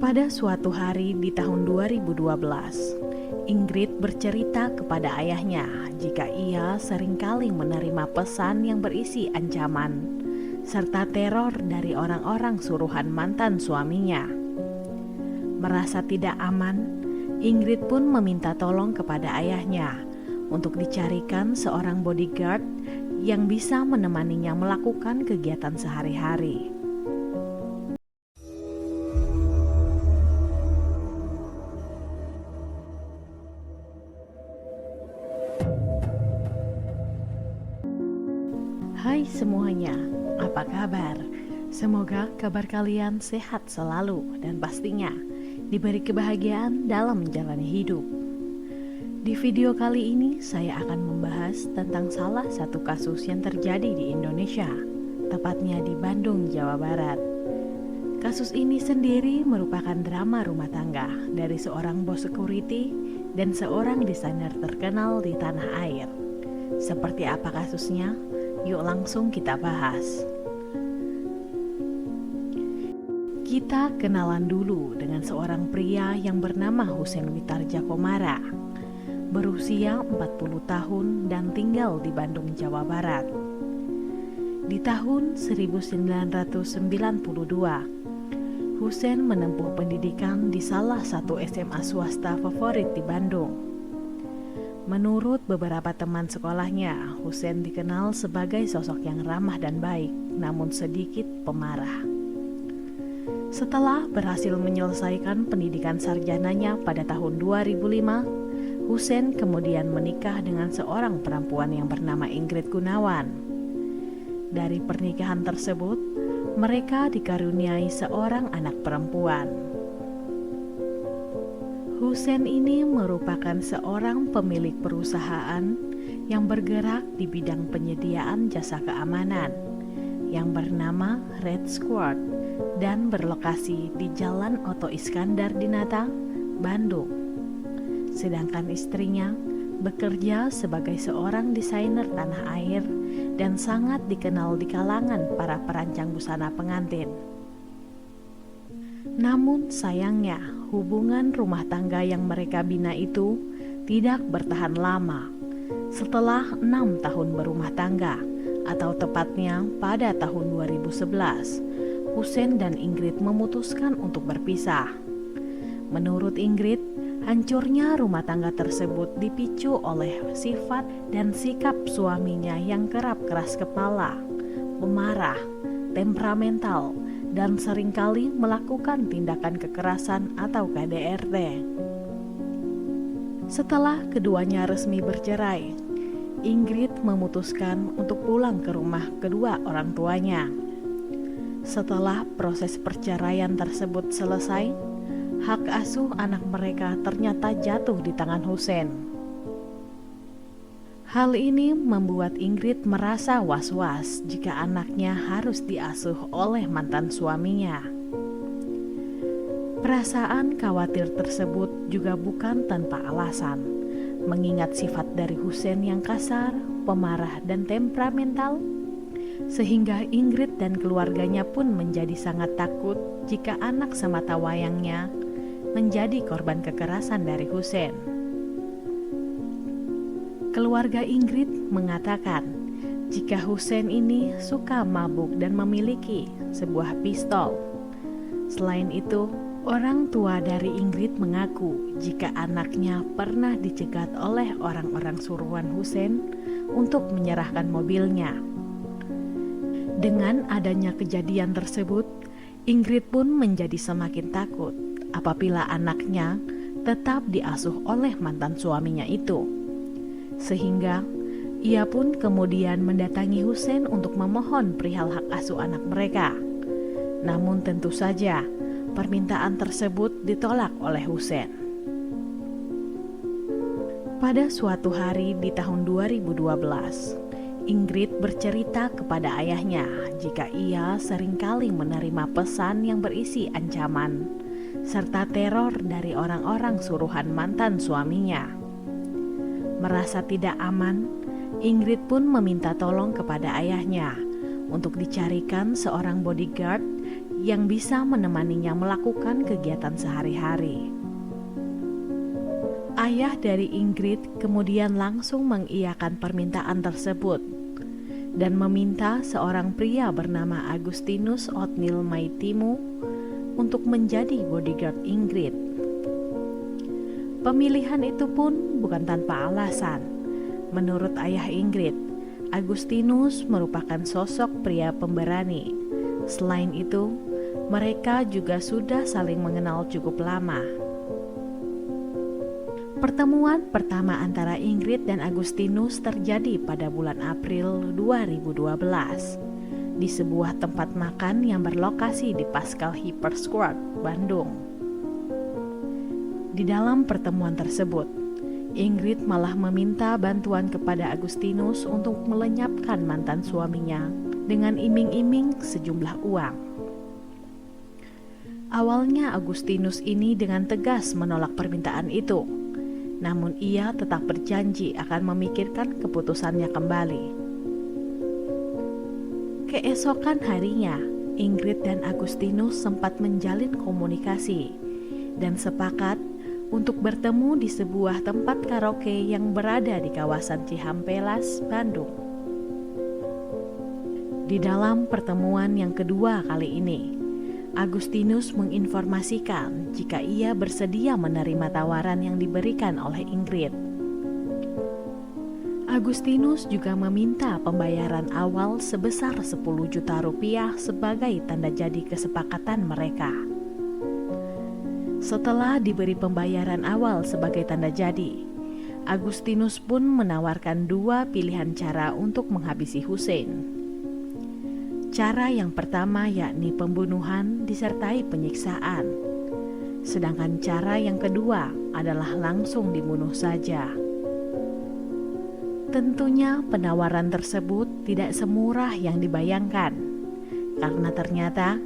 Pada suatu hari di tahun 2012, Ingrid bercerita kepada ayahnya jika ia seringkali menerima pesan yang berisi ancaman serta teror dari orang-orang suruhan mantan suaminya. Merasa tidak aman, Ingrid pun meminta tolong kepada ayahnya untuk dicarikan seorang bodyguard yang bisa menemaninya melakukan kegiatan sehari-hari. Hai semuanya, apa kabar? Semoga kabar kalian sehat selalu dan pastinya diberi kebahagiaan dalam menjalani hidup. Di video kali ini saya akan membahas tentang salah satu kasus yang terjadi di Indonesia, tepatnya di Bandung, Jawa Barat. Kasus ini sendiri merupakan drama rumah tangga dari seorang bos security dan seorang desainer terkenal di tanah air. Seperti apa kasusnya? Yuk langsung kita bahas. Kita kenalan dulu dengan seorang pria yang bernama Husein Witarja Komara, berusia 40 tahun dan tinggal di Bandung, Jawa Barat. Di tahun 1992, Husein menempuh pendidikan di salah satu SMA swasta favorit di Bandung. Menurut beberapa teman sekolahnya, Husein dikenal sebagai sosok yang ramah dan baik, namun sedikit pemarah. Setelah berhasil menyelesaikan pendidikan sarjananya pada tahun 2005, Husein kemudian menikah dengan seorang perempuan yang bernama Ingrid Gunawan. Dari pernikahan tersebut, mereka dikaruniai seorang anak perempuan. Husein ini merupakan seorang pemilik perusahaan yang bergerak di bidang penyediaan jasa keamanan yang bernama Red Squad dan berlokasi di Jalan Oto Iskandar Dinata, Bandung. Sedangkan istrinya bekerja sebagai seorang desainer tanah air dan sangat dikenal di kalangan para perancang busana pengantin. Namun sayangnya, hubungan rumah tangga yang mereka bina itu tidak bertahan lama. Setelah 6 tahun berumah tangga, atau tepatnya pada tahun 2011, Husein dan Ingrid memutuskan untuk berpisah. Menurut Ingrid, hancurnya rumah tangga tersebut dipicu oleh sifat dan sikap suaminya yang kerap keras kepala, pemarah, temperamental, dan seringkali melakukan tindakan kekerasan atau KDRT. Setelah keduanya resmi bercerai, Ingrid memutuskan untuk pulang ke rumah kedua orang tuanya. Setelah proses perceraian tersebut selesai, hak asuh anak mereka ternyata jatuh di tangan Husein. Hal ini membuat Ingrid merasa was-was jika anaknya harus diasuh oleh mantan suaminya. Perasaan khawatir tersebut juga bukan tanpa alasan, mengingat sifat dari Husein yang kasar, pemarah, dan temperamental, sehingga Ingrid dan keluarganya pun menjadi sangat takut jika anak semata wayangnya menjadi korban kekerasan dari Husein. Keluarga Ingrid mengatakan jika Husein ini suka mabuk dan memiliki sebuah pistol. Selain itu, orang tua dari Ingrid mengaku jika anaknya pernah dicegat oleh orang-orang suruhan Husein untuk menyerahkan mobilnya. Dengan adanya kejadian tersebut, Ingrid pun menjadi semakin takut apabila anaknya tetap diasuh oleh mantan suaminya itu. Sehingga ia pun kemudian mendatangi Husein untuk memohon perihal hak asuh anak mereka. Namun tentu saja permintaan tersebut ditolak oleh Husein. Pada suatu hari di tahun 2012, Ingrid bercerita kepada ayahnya jika ia seringkali menerima pesan yang berisi ancaman serta teror dari orang-orang suruhan mantan suaminya. Merasa tidak aman, Ingrid pun meminta tolong kepada ayahnya untuk dicarikan seorang bodyguard yang bisa menemaninya melakukan kegiatan sehari-hari. Ayah dari Ingrid kemudian langsung mengiyakan permintaan tersebut dan meminta seorang pria bernama Agustinus Othniel Maitimu untuk menjadi bodyguard Ingrid. Pemilihan itu pun bukan tanpa alasan. Menurut ayah Ingrid, Agustinus merupakan sosok pria pemberani. Selain itu, mereka juga sudah saling mengenal cukup lama. Pertemuan pertama antara Ingrid dan Agustinus terjadi pada bulan April 2012 di sebuah tempat makan yang berlokasi di Pascal Hyper Square, Bandung. Di dalam pertemuan tersebut, Ingrid malah meminta bantuan kepada Agustinus untuk melenyapkan mantan suaminya dengan iming-iming sejumlah uang. Awalnya Agustinus ini dengan tegas menolak permintaan itu. Namun ia tetap berjanji akan memikirkan keputusannya kembali. Keesokan harinya, Ingrid dan Agustinus sempat menjalin komunikasi dan sepakat untuk bertemu di sebuah tempat karaoke yang berada di kawasan Cihampelas, Bandung. Di dalam pertemuan yang kedua kali ini, Agustinus menginformasikan jika ia bersedia menerima tawaran yang diberikan oleh Ingrid. Agustinus juga meminta pembayaran awal sebesar 10 juta rupiah sebagai tanda jadi kesepakatan mereka. Setelah diberi pembayaran awal sebagai tanda jadi, Agustinus pun menawarkan dua pilihan cara untuk menghabisi Hussein. Cara yang pertama yakni pembunuhan disertai penyiksaan. Sedangkan cara yang kedua adalah langsung dibunuh saja. Tentunya penawaran tersebut tidak semurah yang dibayangkan, karena ternyata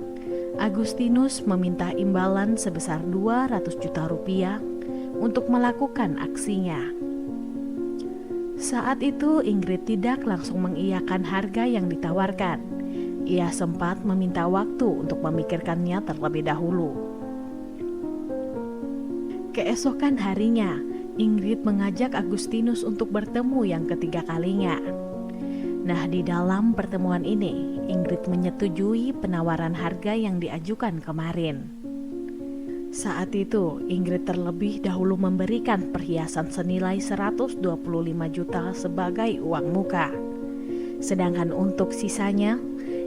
Agustinus meminta imbalan sebesar 200 juta rupiah untuk melakukan aksinya. Saat itu Ingrid tidak langsung mengiyakan harga yang ditawarkan. Ia sempat meminta waktu untuk memikirkannya terlebih dahulu. Keesokan harinya, Ingrid mengajak Agustinus untuk bertemu yang ketiga kalinya. Nah, di dalam pertemuan ini, Ingrid menyetujui penawaran harga yang diajukan kemarin. Saat itu, Ingrid terlebih dahulu memberikan perhiasan senilai 125 juta sebagai uang muka. Sedangkan untuk sisanya,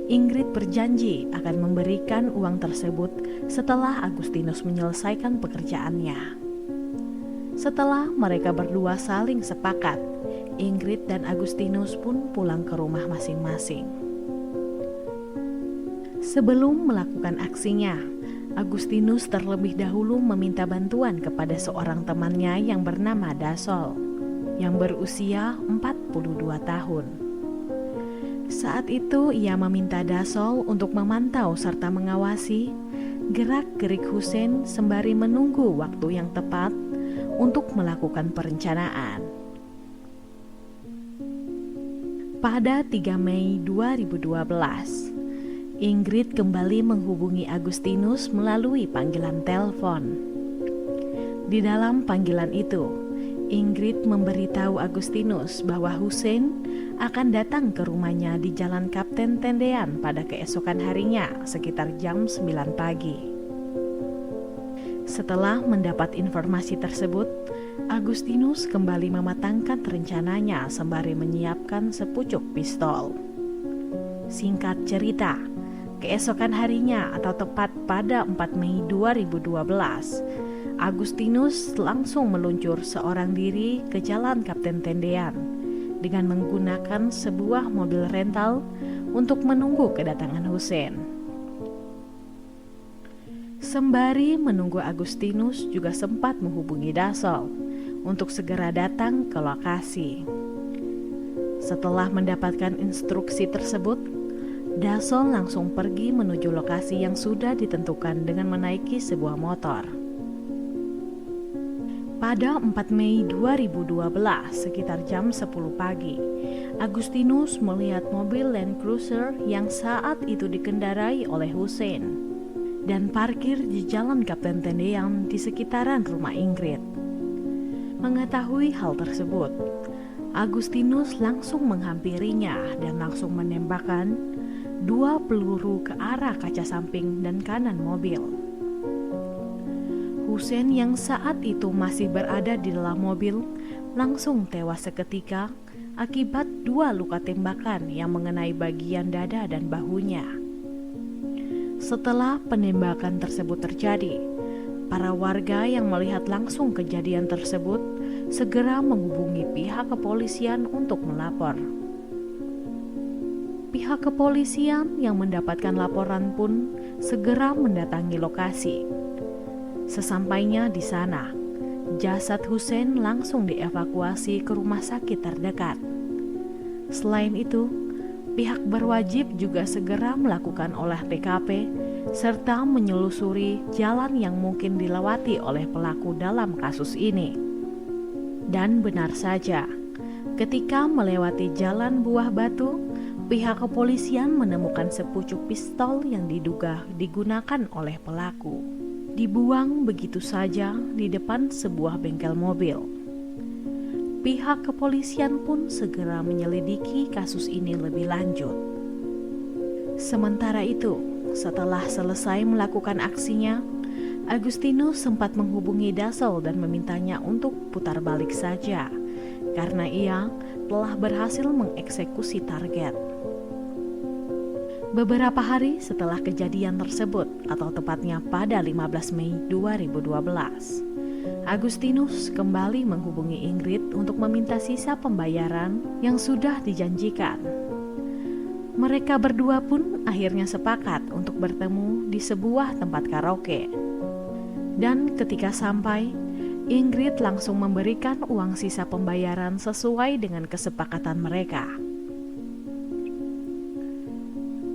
Ingrid berjanji akan memberikan uang tersebut setelah Agustinus menyelesaikan pekerjaannya. Setelah mereka berdua saling sepakat, Ingrid dan Agustinus pun pulang ke rumah masing-masing. Sebelum melakukan aksinya, Agustinus terlebih dahulu meminta bantuan kepada seorang temannya yang bernama Dasol, yang berusia 42 tahun. Saat itu ia meminta Dasol untuk memantau serta mengawasi gerak-gerik Hussein sembari menunggu waktu yang tepat untuk melakukan perencanaan. Pada 3 Mei 2012, Ingrid kembali menghubungi Agustinus melalui panggilan telepon. Di dalam panggilan itu, Ingrid memberitahu Agustinus bahwa Hussein akan datang ke rumahnya di Jalan Kapten Tendean pada keesokan harinya sekitar jam 9 pagi. Setelah mendapat informasi tersebut, Agustinus kembali mematangkan rencananya sembari menyiapkan sepucuk pistol. Singkat cerita, keesokan harinya atau tepat pada 4 Mei 2012, Agustinus langsung meluncur seorang diri ke Jalan Kapten Tendean dengan menggunakan sebuah mobil rental untuk menunggu kedatangan Hussein. Sembari menunggu, Agustinus juga sempat menghubungi Dasol untuk segera datang ke lokasi. Setelah mendapatkan instruksi tersebut, Dasol langsung pergi menuju lokasi yang sudah ditentukan dengan menaiki sebuah motor. Pada 4 Mei 2012 sekitar jam 10 pagi, Agustinus melihat mobil Land Cruiser yang saat itu dikendarai oleh Hussein. dan parkir di Jalan Kapten Tendean di sekitaran rumah Ingrid. Mengetahui hal tersebut, Agustinus langsung menghampirinya dan langsung menembakkan 2 peluru ke arah kaca samping dan kanan mobil. Hussein yang saat itu masih berada di dalam mobil langsung tewas seketika akibat 2 luka tembakan yang mengenai bagian dada dan bahunya. Setelah penembakan tersebut terjadi, para warga yang melihat langsung kejadian tersebut segera menghubungi pihak kepolisian untuk melapor. Pihak kepolisian yang mendapatkan laporan pun segera mendatangi lokasi. Sesampainya di sana, jasad Hussein langsung dievakuasi ke rumah sakit terdekat. Selain itu, pihak berwajib juga segera melakukan olah TKP serta menyelusuri jalan yang mungkin dilewati oleh pelaku dalam kasus ini. Dan benar saja, ketika melewati jalan Buah Batu, pihak kepolisian menemukan sepucuk pistol yang diduga digunakan oleh pelaku. Dibuang begitu saja di depan sebuah bengkel mobil. Pihak kepolisian pun segera menyelidiki kasus ini lebih lanjut. Sementara itu, setelah selesai melakukan aksinya, Agustinus sempat menghubungi Dassel dan memintanya untuk putar balik saja, karena ia telah berhasil mengeksekusi target. Beberapa hari setelah kejadian tersebut, atau tepatnya pada 15 Mei 2012, Agustinus kembali menghubungi Ingrid untuk meminta sisa pembayaran yang sudah dijanjikan. Mereka berdua pun akhirnya sepakat untuk bertemu di sebuah tempat karaoke. Dan ketika sampai, Ingrid langsung memberikan uang sisa pembayaran sesuai dengan kesepakatan mereka.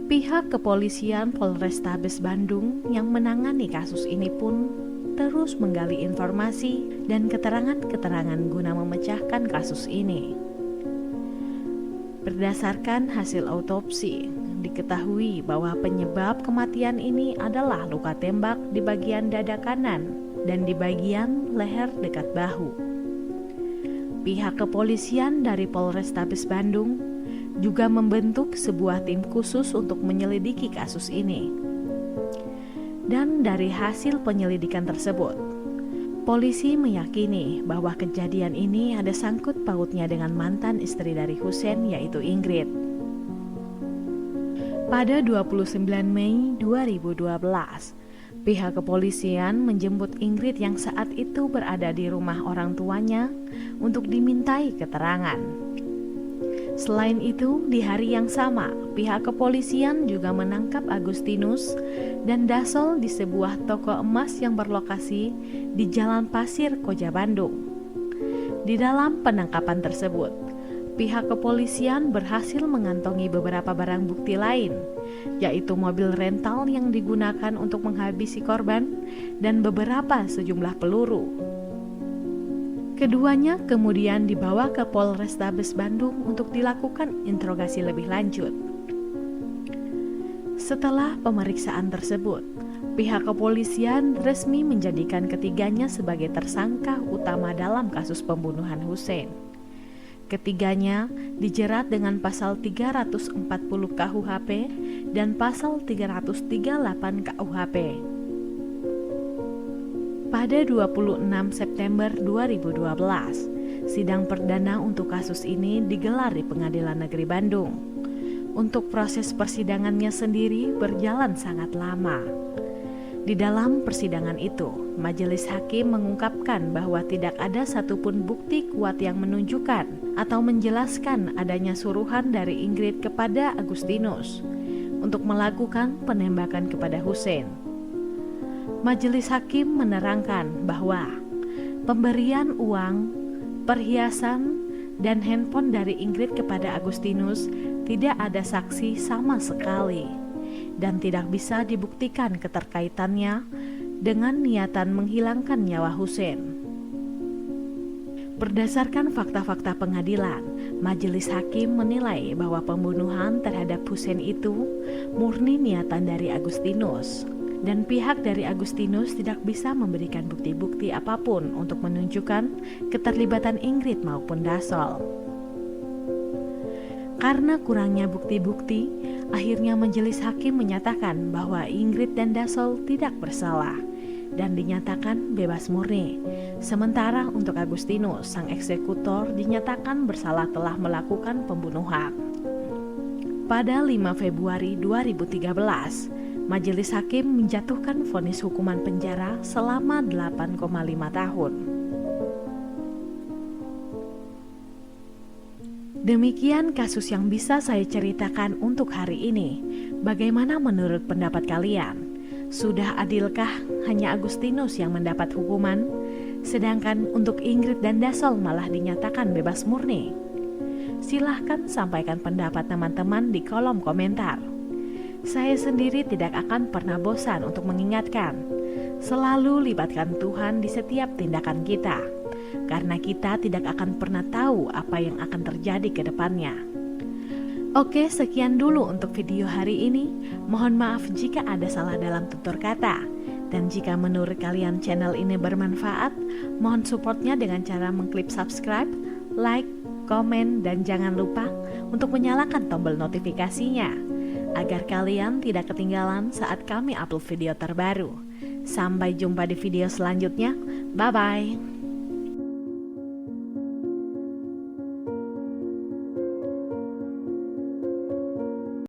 Pihak kepolisian Polrestabes Bandung yang menangani kasus ini pun terus menggali informasi dan keterangan-keterangan guna memecahkan kasus ini. Berdasarkan hasil autopsi, diketahui bahwa penyebab kematian ini adalah luka tembak di bagian dada kanan dan di bagian leher dekat bahu. Pihak kepolisian dari Polrestabes Bandung juga membentuk sebuah tim khusus untuk menyelidiki kasus ini. Dan dari hasil penyelidikan tersebut, polisi meyakini bahwa kejadian ini ada sangkut pautnya dengan mantan istri dari Hussein, yaitu Ingrid. Pada 29 Mei 2012, pihak kepolisian menjemput Ingrid yang saat itu berada di rumah orang tuanya untuk dimintai keterangan. Selain itu, di hari yang sama, pihak kepolisian juga menangkap Agustinus dan Dassel di sebuah toko emas yang berlokasi di Jalan Pasir, Koja, Bandung. Di dalam penangkapan tersebut, pihak kepolisian berhasil mengantongi beberapa barang bukti lain, yaitu mobil rental yang digunakan untuk menghabisi korban dan beberapa sejumlah peluru. Keduanya kemudian dibawa ke Polrestabes Bandung untuk dilakukan interogasi lebih lanjut. Setelah pemeriksaan tersebut, pihak kepolisian resmi menjadikan ketiganya sebagai tersangka utama dalam kasus pembunuhan Hussein. Ketiganya dijerat dengan pasal 340 KUHP dan pasal 338 KUHP. Pada 26 September 2012, sidang perdana untuk kasus ini digelar di Pengadilan Negeri Bandung. Untuk proses persidangannya sendiri berjalan sangat lama. Di dalam persidangan itu, majelis hakim mengungkapkan bahwa tidak ada satupun bukti kuat yang menunjukkan atau menjelaskan adanya suruhan dari Ingrid kepada Agustinus untuk melakukan penembakan kepada Hussein. Majelis hakim menerangkan bahwa pemberian uang, perhiasan, dan handphone dari Ingrid kepada Agustinus tidak ada saksi sama sekali dan tidak bisa dibuktikan keterkaitannya dengan niatan menghilangkan nyawa Hussein. Berdasarkan fakta-fakta pengadilan, majelis hakim menilai bahwa pembunuhan terhadap Hussein itu murni niatan dari Agustinus dan pihak dari Agustinus tidak bisa memberikan bukti-bukti apapun untuk menunjukkan keterlibatan Ingrid maupun Dassel. Karena kurangnya bukti-bukti, akhirnya majelis hakim menyatakan bahwa Ingrid dan Dassel tidak bersalah dan dinyatakan bebas murni. Sementara untuk Agustinus, sang eksekutor, dinyatakan bersalah telah melakukan pembunuhan. Pada 5 Februari 2013, majelis hakim menjatuhkan vonis hukuman penjara selama 8,5 tahun. Demikian kasus yang bisa saya ceritakan untuk hari ini. Bagaimana menurut pendapat kalian? Sudah adilkah hanya Agustinus yang mendapat hukuman, sedangkan untuk Ingrid dan Dassel malah dinyatakan bebas murni? Silahkan sampaikan pendapat teman-teman di kolom komentar. Saya sendiri tidak akan pernah bosan untuk mengingatkan, selalu libatkan Tuhan di setiap tindakan kita, karena kita tidak akan pernah tahu apa yang akan terjadi ke depannya. Oke, sekian dulu untuk video hari ini. Mohon maaf jika ada salah dalam tutur kata. Dan jika menurut kalian channel ini bermanfaat, mohon supportnya dengan cara mengklik subscribe, like, komen, dan jangan lupa untuk menyalakan tombol notifikasinya agar kalian tidak ketinggalan saat kami upload video terbaru. Sampai jumpa di video selanjutnya. Bye-bye.